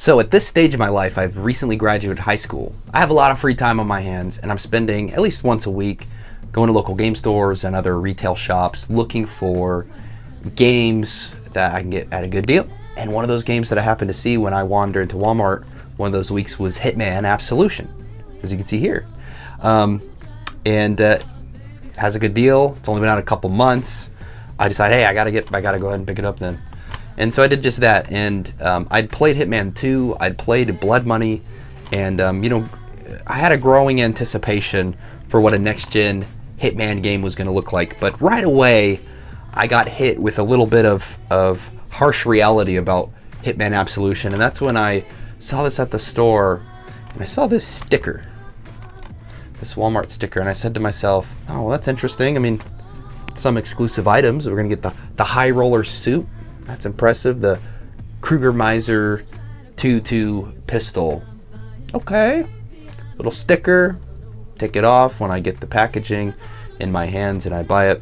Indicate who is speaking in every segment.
Speaker 1: So at this stage of my life, I've recently graduated high school. I have a lot of free time on my hands, and I'm spending at least once a week going to local game stores and other retail shops looking for games that I can get at a good deal. And one of those games that I happened to see when I wandered into Walmart one of those weeks was Hitman Absolution, as you can see here. Has a good deal. It's only been out a couple months. I decided, hey, I gotta go ahead and pick it up then. And so I did just that, and I'd played Hitman 2, I'd played Blood Money, and I had a growing anticipation for what a next-gen Hitman game was going to look like. But right away, I got hit with a little bit of harsh reality about Hitman Absolution, and that's when I saw this at the store, and I saw this sticker, this Walmart sticker, and I said to myself, oh, well, that's interesting. I mean, some exclusive items. We're going to get the High Roller suit. That's impressive. The Kruger Miser 2.2 pistol. Okay. Little sticker. Take it off when I get the packaging in my hands and I buy it.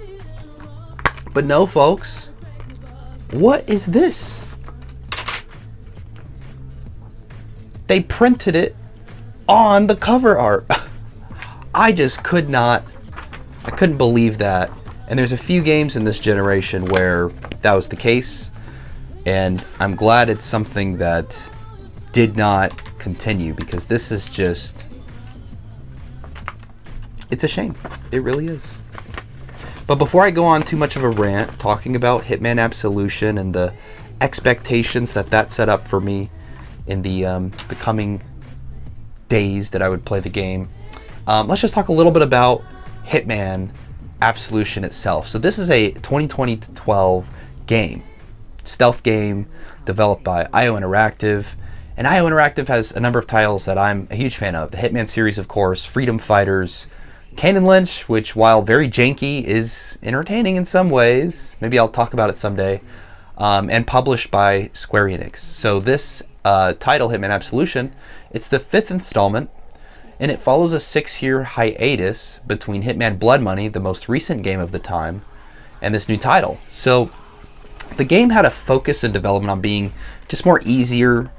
Speaker 1: But no, folks. What is this? They printed it on the cover art. I just I couldn't believe that. And there's a few games in this generation where that was the case. And I'm glad it's something that did not continue, because this is just, it's a shame. It really is. But before I go on too much of a rant talking about Hitman Absolution and the expectations that set up for me in the coming days that I would play the game, let's just talk a little bit about Hitman Absolution itself. So this is a 2012 game, stealth game developed by IO Interactive, and IO Interactive has a number of titles that I'm a huge fan of. The Hitman series, of course, Freedom Fighters, Kane and Lynch, which while very janky is entertaining in some ways, maybe I'll talk about it someday, and published by Square Enix. So this title, Hitman Absolution, it's the 5th installment, and it follows a 6-year hiatus between Hitman Blood Money, the most recent game of the time, and this new title. So the game had a focus in development on being just more easier,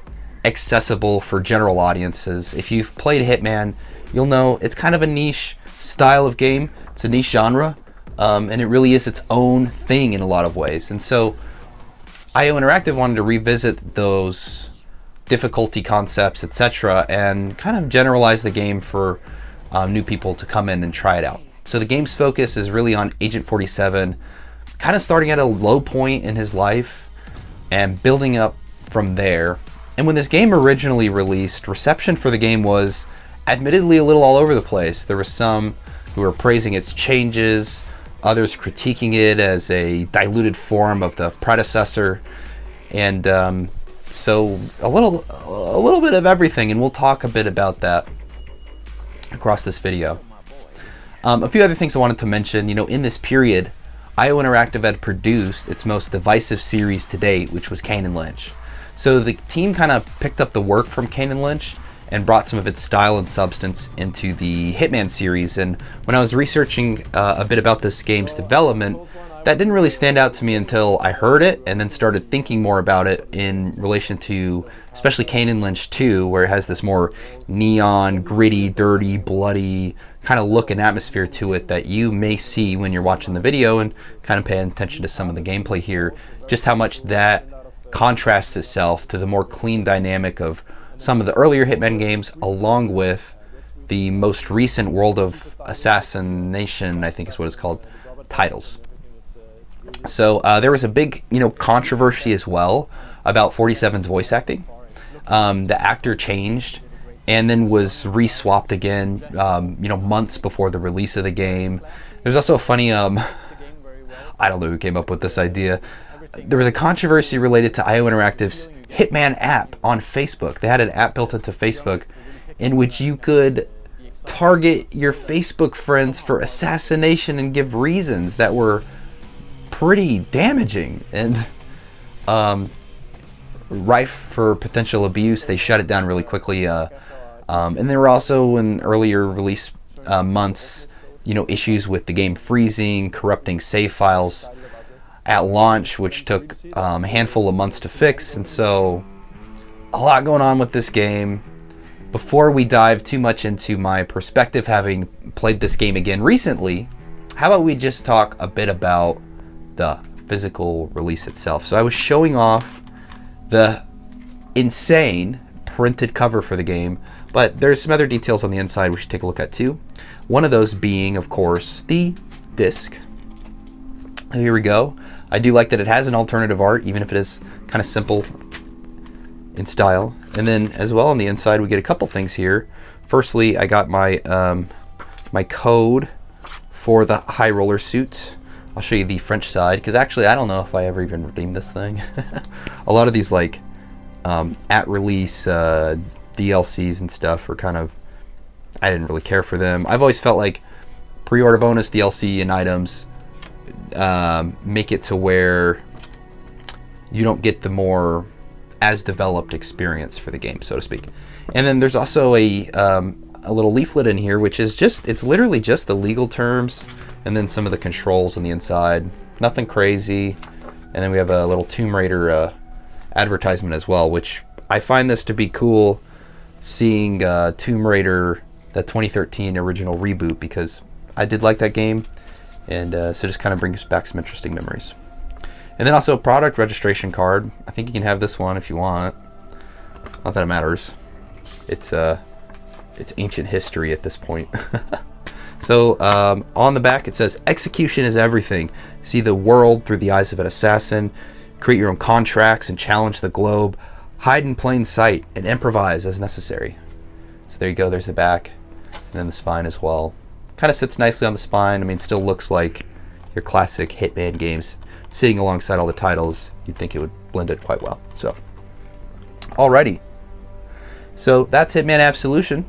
Speaker 1: accessible for general audiences. If you've played Hitman, you'll know it's kind of a niche style of game. It's a niche genre, and it really is its own thing in a lot of ways. And so IO Interactive wanted to revisit those difficulty concepts, etc., and kind of generalize the game for new people to come in and try it out. So the game's focus is really on Agent 47, kind of starting at a low point in his life and building up from there. And when this game originally released, reception for the game was admittedly a little all over the place. There were some who were praising its changes, others critiquing it as a diluted form of the predecessor, and so a little bit of everything, and we'll talk a bit about that across this video. A few other things I wanted to mention. In this period, IO Interactive had produced its most divisive series to date, which was Kane and Lynch. So the team kind of picked up the work from Kane and Lynch and brought some of its style and substance into the Hitman series. And when I was researching a bit about this game's development, that didn't really stand out to me until I heard it and then started thinking more about it in relation to especially Kane and Lynch 2, where it has this more neon, gritty, dirty, bloody kind of look and atmosphere to it that you may see when you're watching the video and kind of paying attention to some of the gameplay here, just how much that contrasts itself to the more clean dynamic of some of the earlier Hitman games, along with the most recent World of Assassination, I think is what it's called, titles. So there was a big, controversy as well about 47's voice acting. The actor changed and then was re-swapped again, months before the release of the game. There's also a funny, I don't know who came up with this idea. There was a controversy related to IO Interactive's Hitman app on Facebook. They had an app built into Facebook in which you could target your Facebook friends for assassination and give reasons that were pretty damaging and rife for potential abuse. They shut it down really quickly, and there were also in earlier release months, issues with the game freezing, corrupting save files at launch, which took a handful of months to fix. And so a lot going on with this game. Before we dive too much into my perspective, having played this game again recently, how about we just talk a bit about the physical release itself. So I was showing off the insane printed cover for the game, but there's some other details on the inside we should take a look at too. One of those being, of course, the disc. Here we go. I do like that it has an alternative art, even if it is kind of simple in style. And then as well on the inside we get a couple things here. Firstly, I got my my code for the high roller suit. I'll show you the French side, because actually I don't know if I ever even redeemed this thing. A lot of these like at release DLCs and stuff are kind of, I didn't really care for them. I've always felt like pre-order bonus DLC and items make it to where you don't get the more as developed experience for the game, so to speak. And then there's also a little leaflet in here, which is just, it's literally just the legal terms and then some of the controls on the inside. Nothing crazy. And then we have a little Tomb Raider advertisement as well, which I find this to be cool, seeing Tomb Raider, the 2013 original reboot, because I did like that game, and so just kind of brings back some interesting memories. And then also a product registration card. I think you can have this one if you want. Not that it matters. It's ancient history at this point. So on the back it says, "Execution is everything. See the world through the eyes of an assassin. Create your own contracts and challenge the globe. Hide in plain sight and improvise as necessary." So there you go. There's the back, and then the spine as well. Kind of sits nicely on the spine. I mean, still looks like your classic Hitman games. Sitting alongside all the titles, you'd think it would blend it quite well. So, alrighty. So that's Hitman Absolution.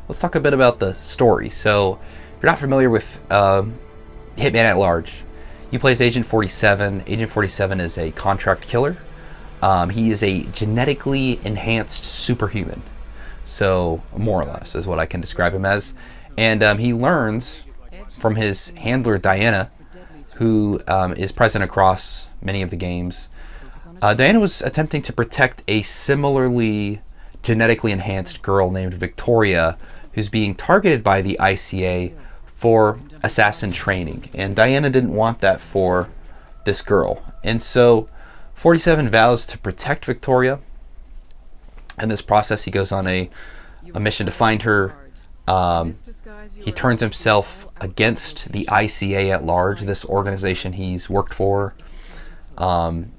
Speaker 1: Let's talk a bit about the story. So, if you're not familiar with Hitman at large, he plays Agent 47. Agent 47 is a contract killer. He is a genetically enhanced superhuman. So, more or less, is what I can describe him as. And he learns from his handler, Diana, who is present across many of the games. Diana was attempting to protect a similarly genetically enhanced girl named Victoria, who's being targeted by the ICA for assassin training. And Diana didn't want that for this girl. And so 47 vows to protect Victoria. In this process, he goes on a mission to find her. He turns himself against the ICA at large, this organization he's worked for. And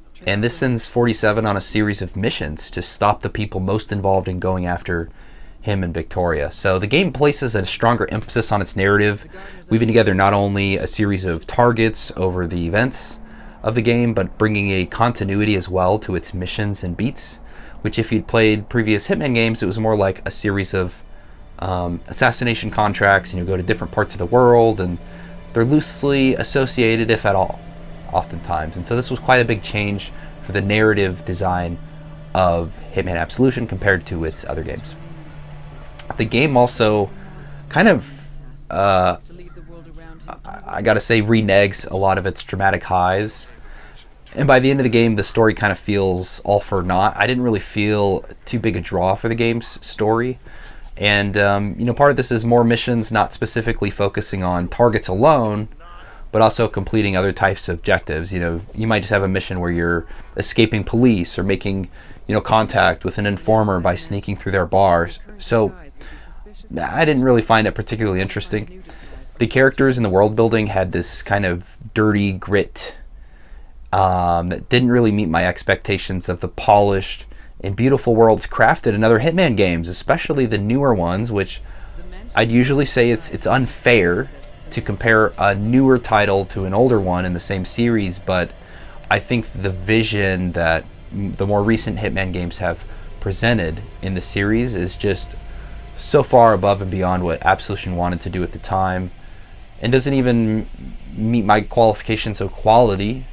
Speaker 1: this sends 47 on a series of missions to stop the people most involved in going after him and Victoria. So the game places a stronger emphasis on its narrative, weaving together not only a series of targets over the events of the game, but bringing a continuity as well to its missions and beats, which if you'd played previous Hitman games, it was more like a series of assassination contracts, and you go to different parts of the world, and they're loosely associated, if at all, oftentimes. And so this was quite a big change for the narrative design of Hitman Absolution compared to its other games. The game also kind of, I gotta say, reneges a lot of its dramatic highs. And by the end of the game, the story kind of feels all for naught. I didn't really feel too big a draw for the game's story. And, you know, part of this is more missions, not specifically focusing on targets alone, but also completing other types of objectives. You know, you might just have a mission where you're escaping police or making, you know, contact with an informer by sneaking through their bars. So I didn't really find it particularly interesting. The characters in the world building had this kind of dirty grit that didn't really meet my expectations of the polished and beautiful worlds crafted in other Hitman games, especially the newer ones, which I'd usually say it's unfair to compare a newer title to an older one in the same series, but I think the vision that the more recent Hitman games have presented in the series is just so far above and beyond what Absolution wanted to do at the time, and doesn't even meet my qualifications of quality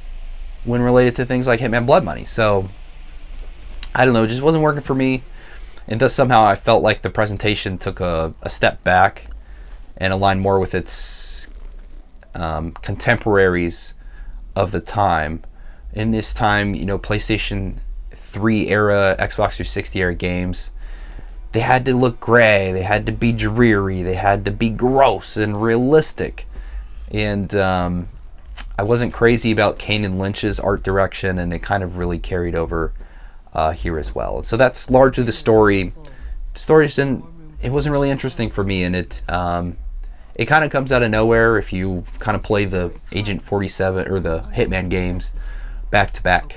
Speaker 1: when related to things like Hitman Blood Money. So I don't know, it just wasn't working for me. And thus somehow I felt like the presentation took a step back and aligned more with its contemporaries of the time. In this time, you know, PlayStation 3 era, Xbox 360 era games, they had to look gray, they had to be dreary, they had to be gross and realistic. And I wasn't crazy about Kane and Lynch's art direction, and it kind of really carried over here as well. And so that's largely the story. The story just didn't, it wasn't really interesting for me, and it kind of comes out of nowhere if you kind of play the Agent 47 or the Hitman games back to back.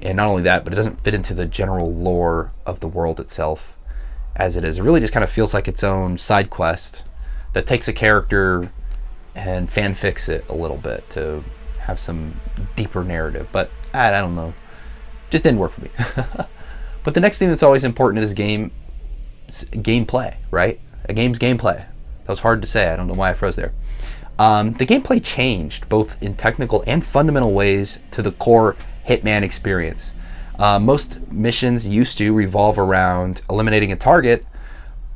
Speaker 1: And not only that, but it doesn't fit into the general lore of the world itself as it is. It really just kind of feels like its own side quest that takes a character and fanfics it a little bit to have some deeper narrative. But I don't know. Just didn't work for me. But the next thing that's always important in this game is gameplay, right? A game's gameplay. That was hard to say. I don't know why I froze there. The gameplay changed both in technical and fundamental ways to the core Hitman experience. Most missions used to revolve around eliminating a target,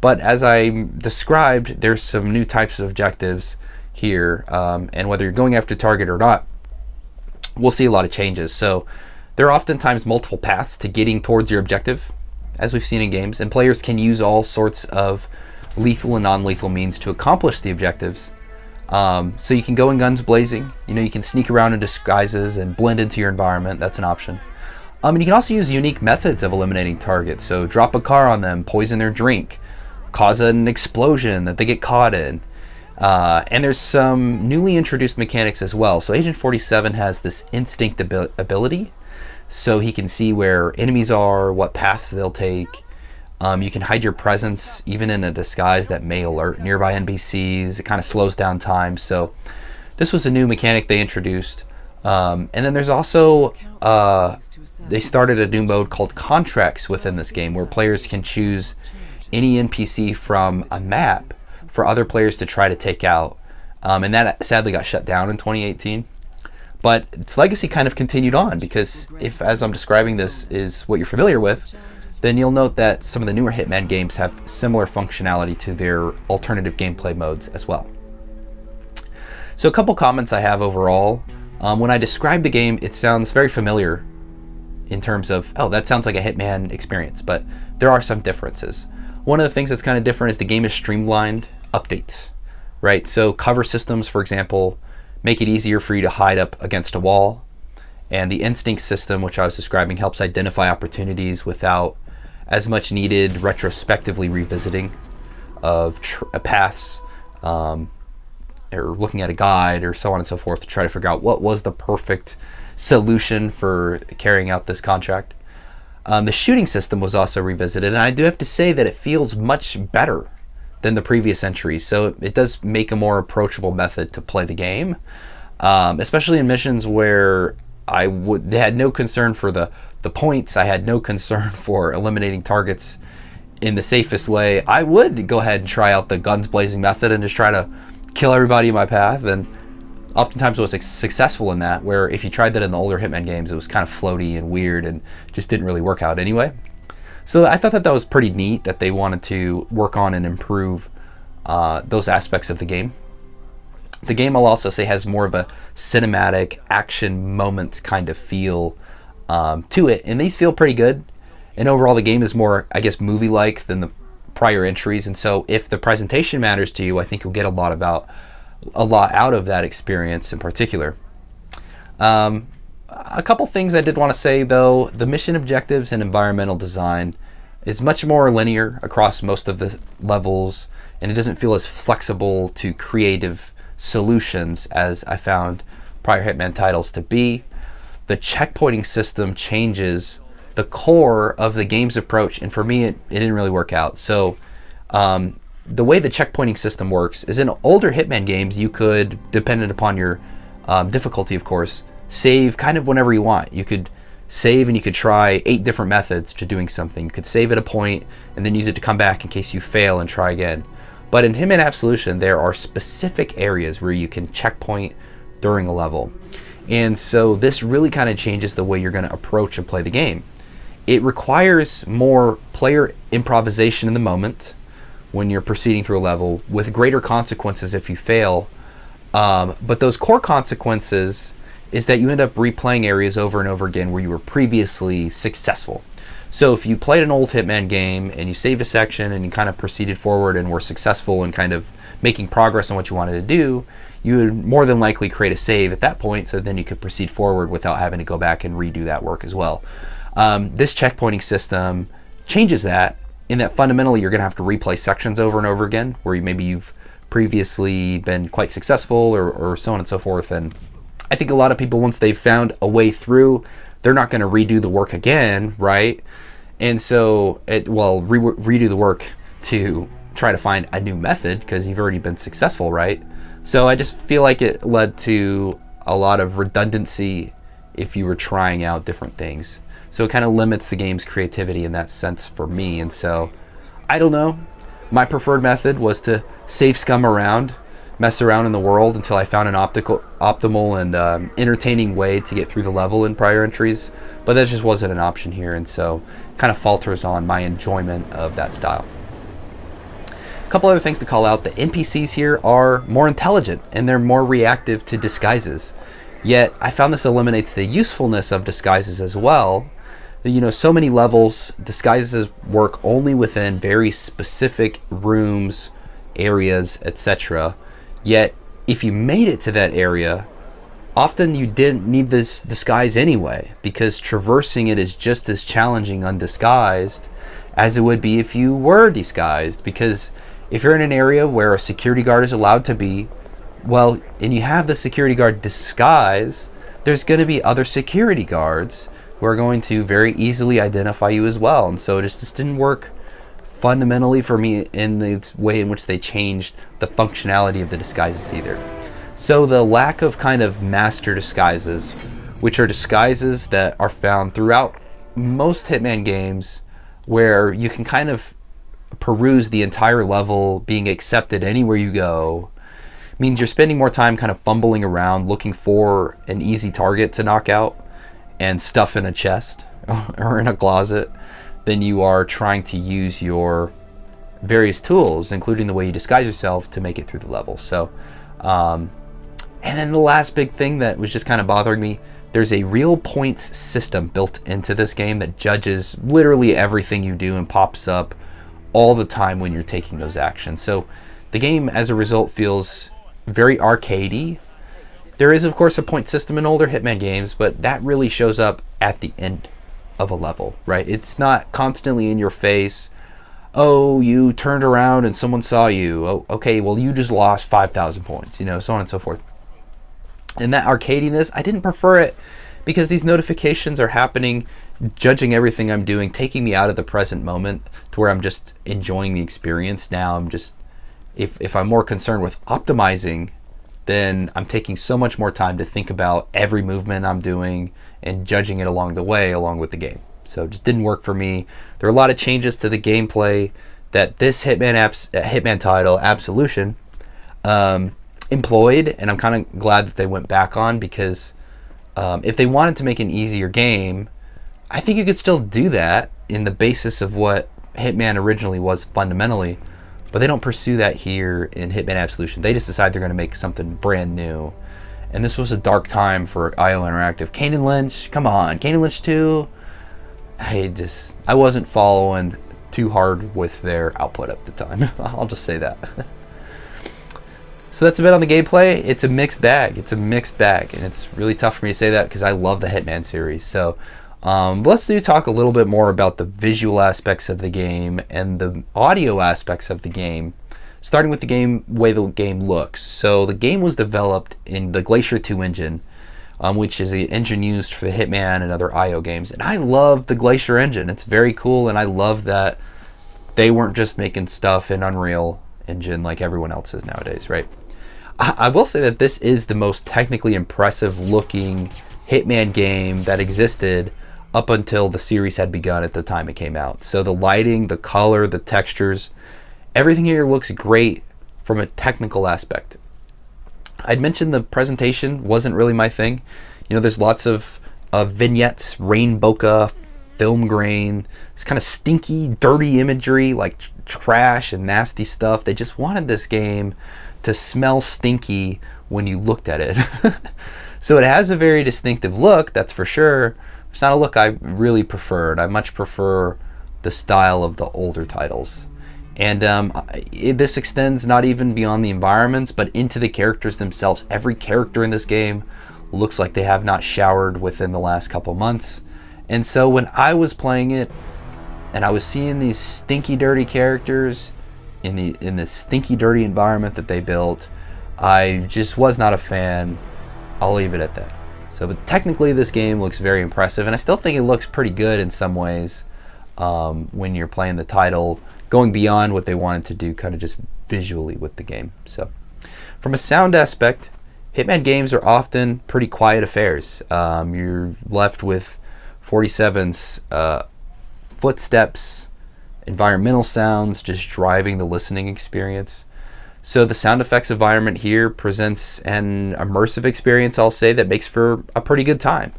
Speaker 1: but as I described, there's some new types of objectives here, and whether you're going after target or not, we'll see a lot of changes. So there are oftentimes multiple paths to getting towards your objective, as we've seen in games, and players can use all sorts of lethal and non-lethal means to accomplish the objectives. So you can go in guns blazing, you can sneak around in disguises and blend into your environment. That's an option. And you can also use unique methods of eliminating targets. So drop a car on them, poison their drink, cause an explosion that they get caught in. And there's some newly introduced mechanics as well. So Agent 47 has this instinct ability. So he can see where enemies are, what paths they'll take. You can hide your presence even in a disguise that may alert nearby NPCs. It kind of slows down time. So this was a new mechanic they introduced. And then there's also, they started a new mode called Contracts within this game, where players can choose any NPC from a map for other players to try to take out. And that sadly got shut down in 2018. But its legacy kind of continued on, because if, as I'm describing this, is what you're familiar with, then you'll note that some of the newer Hitman games have similar functionality to their alternative gameplay modes as well. So a couple comments I have overall. When I describe the game, it sounds very familiar in terms of, oh, that sounds like a Hitman experience, but there are some differences. One of the things that's kind of different is the game is streamlined updates, right? So cover systems, for example, make it easier for you to hide up against a wall. And the instinct system, which I was describing, helps identify opportunities without as much needed retrospectively revisiting of paths, or looking at a guide or so on and so forth to try to figure out what was the perfect solution for carrying out this contract. The shooting system was also revisited, and I do have to say that it feels much better than the previous entries. So it does make a more approachable method to play the game, especially in missions where they had no concern for the points. I had no concern for eliminating targets in the safest way. I would go ahead and try out the guns blazing method and just try to kill everybody in my path, and oftentimes was successful in that, where if you tried that in the older Hitman games, it was kind of floaty and weird and just didn't really work out anyway. So I thought that was pretty neat that they wanted to work on and improve those aspects of the game. The game, I'll also say, has more of a cinematic action moments kind of feel to it, and these feel pretty good. And overall, the game is more, I guess, movie-like than the prior entries. And so, if the presentation matters to you, I think you'll get a lot out of that experience in particular. A couple things I did want to say, though: the mission objectives and environmental design is much more linear across most of the levels, and it doesn't feel as flexible to creative solutions as I found prior Hitman titles to be. The checkpointing system changes the core of the game's approach, and for me it didn't really work out. So the way the checkpointing system works is, in older Hitman games you could, dependent upon your difficulty of course, save kind of whenever you want. You could save and you could try 8 different methods to doing something. You could save at a point and then use it to come back in case you fail and try again. But in Hitman Absolution, there are specific areas where you can checkpoint during a level. And so this really kind of changes the way you're going to approach and play the game. It requires more player improvisation in the moment when you're proceeding through a level, with greater consequences if you fail. But those core consequences is that you end up replaying areas over and over again where you were previously successful. So if you played an old Hitman game and you saved a section and you kind of proceeded forward and were successful in kind of making progress on what you wanted to do, you would more than likely create a save at that point, so then you could proceed forward without having to go back and redo that work as well. This checkpointing system changes that, in that fundamentally you're going to have to replay sections over and over again where maybe you've previously been quite successful or so on and so forth. And I think a lot of people, once they've found a way through, they're not going to redo the work again, right? And so, redo the work to try to find a new method because you've already been successful, right? So I just feel like it led to a lot of redundancy if you were trying out different things. So it kind of limits the game's creativity in that sense for me. And so, I don't know. My preferred method was to save scum around, mess around in the world until I found an optimal and entertaining way to get through the level in prior entries. But that just wasn't an option here, and so kind of falters on my enjoyment of that style. A couple other things to call out. The NPCs here are more intelligent and they're more reactive to disguises. Yet I found this eliminates the usefulness of disguises as well. You know, so many levels, disguises work only within very specific rooms, areas, etc. Yet if you made it to that area, often you didn't need this disguise anyway, because traversing it is just as challenging undisguised as it would be if you were disguised. Because if you're in an area where a security guard is allowed to be, well, and you have the security guard disguise, there's going to be other security guards who are going to very easily identify you as well. And so it just didn't work fundamentally for me in the way in which they changed the functionality of the disguises either. So the lack of kind of master disguises, which are disguises that are found throughout most Hitman games where you can kind of peruse the entire level, being accepted anywhere you go, means you're spending more time kind of fumbling around looking for an easy target to knock out and stuff in a chest or in a closet than you are trying to use your various tools, including the way you disguise yourself, to make it through the level. So and then the last big thing that was just kind of bothering me, there's a real points system built into this game that judges literally everything you do and pops up all the time when you're taking those actions. So the game as a result feels very arcadey. There is of course a point system in older Hitman games, but that really shows up at the end of a level, right? It's not constantly in your face. Oh, you turned around and someone saw you. Oh, okay, well you just lost 5,000 points, you know, so on and so forth. And that arcadiness, I didn't prefer it because these notifications are happening, judging everything I'm doing, taking me out of the present moment to where I'm just enjoying the experience. Now I'm just, if I'm more concerned with optimizing, then I'm taking so much more time to think about every movement I'm doing and judging it along the way, along with the game. So it just didn't work for me. There are a lot of changes to the gameplay that this Hitman title, Absolution, employed, and I'm kind of glad that they went back on, because if they wanted to make an easier game, I think you could still do that in the basis of what Hitman originally was fundamentally, but they don't pursue that here in Hitman Absolution. They just decide they're going to make something brand new, and this was a dark time for IO Interactive. Kane and Lynch, come on, Kane and Lynch 2. I wasn't following too hard with their output at the time. I'll just say that. So that's a bit on the gameplay. It's a mixed bag. It's a mixed bag, and it's really tough for me to say that because I love the Hitman series. So let's talk a little bit more about the visual aspects of the game and the audio aspects of the game, starting with the way the game looks. So the game was developed in the Glacier 2 engine, which is the engine used for the Hitman and other IO games. And I love the Glacier engine. It's very cool, and I love that they weren't just making stuff in Unreal Engine like everyone else is nowadays, right? I will say that this is the most technically impressive looking Hitman game that existed up until the series had begun at the time it came out. So the lighting, the color, the textures, everything here looks great from a technical aspect. I'd mentioned the presentation wasn't really my thing. You know, there's lots of vignettes, rain bokeh, film grain, this kind of stinky, dirty imagery, like trash and nasty stuff. They just wanted this game to smell stinky when you looked at it. So it has a very distinctive look, that's for sure. It's not a look I really preferred. I much prefer the style of the older titles. And this extends not even beyond the environments, but into the characters themselves. Every character in this game looks like they have not showered within the last couple months. And so when I was playing it, and I was seeing these stinky, dirty characters in this stinky, dirty environment that they built, I just was not a fan. I'll leave it at that. So, but technically this game looks very impressive, and I still think it looks pretty good in some ways when you're playing the title, going beyond what they wanted to do kind of just visually with the game. So from a sound aspect, Hitman games are often pretty quiet affairs. You're left with 47's footsteps, environmental sounds, just driving the listening experience. So the sound effects environment here presents an immersive experience, I'll say, that makes for a pretty good time.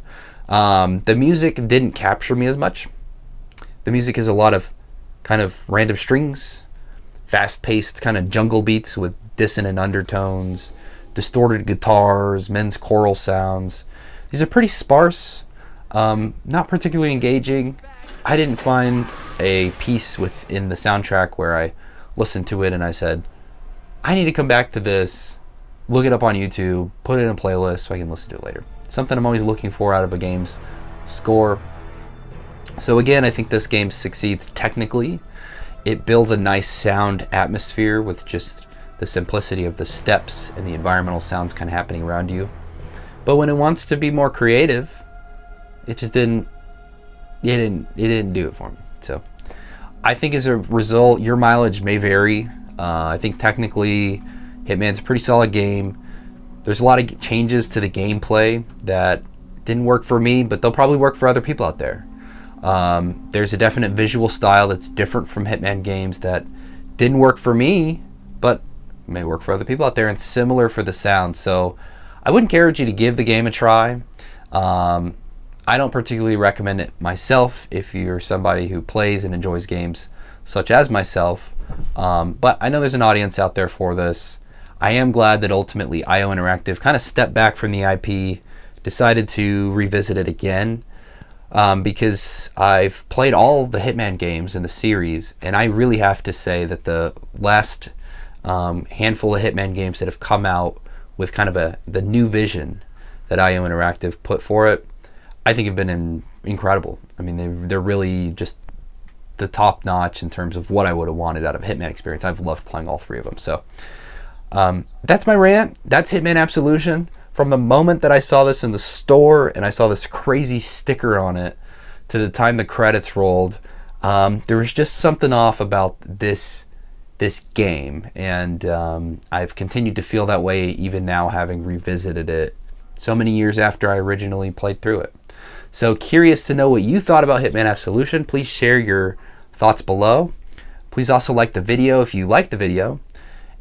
Speaker 1: The music didn't capture me as much. The music is a lot of kind of random strings, fast-paced kind of jungle beats with dissonant undertones, distorted guitars, men's choral sounds. These are pretty sparse, not particularly engaging. I didn't find a piece within the soundtrack where I listened to it and I said, I need to come back to this, look it up on YouTube, put it in a playlist so I can listen to it later. Something I'm always looking for out of a game's score. So again, I think this game succeeds technically. It builds a nice sound atmosphere with just the simplicity of the steps and the environmental sounds kind of happening around you. But when it wants to be more creative, it just didn't do it for me. So I think as a result, your mileage may vary. I think technically Hitman's a pretty solid game. There's a lot of changes to the gameplay that didn't work for me, but they'll probably work for other people out there. There's a definite visual style that's different from Hitman games that didn't work for me, but may work for other people out there, and similar for the sound. So I would encourage you to give the game a try. I don't particularly recommend it myself if you're somebody who plays and enjoys games such as myself. But I know there's an audience out there for this. I am glad that ultimately IO Interactive kind of stepped back from the IP, decided to revisit it again, because I've played all the Hitman games in the series, and I really have to say that the last handful of Hitman games that have come out with kind of the new vision that IO Interactive put for it, I think have been incredible. I mean, they're really just the top notch in terms of what I would have wanted out of a Hitman experience. I've loved playing all three of them. So that's my rant. That's Hitman Absolution. From the moment that I saw this in the store and I saw this crazy sticker on it to the time the credits rolled, there was just something off about this game, and I've continued to feel that way even now, having revisited it so many years after I originally played through it. So curious to know what you thought about Hitman Absolution. Please share your thoughts below. Please also like the video if you like the video,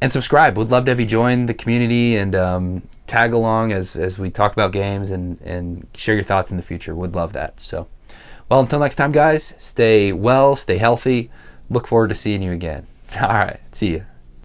Speaker 1: and subscribe. Would love to have you join the community and tag along as we talk about games and share your thoughts in the future. Would love that. So, well, until next time, guys, stay well, stay healthy. Look forward to seeing you again. All right, see you.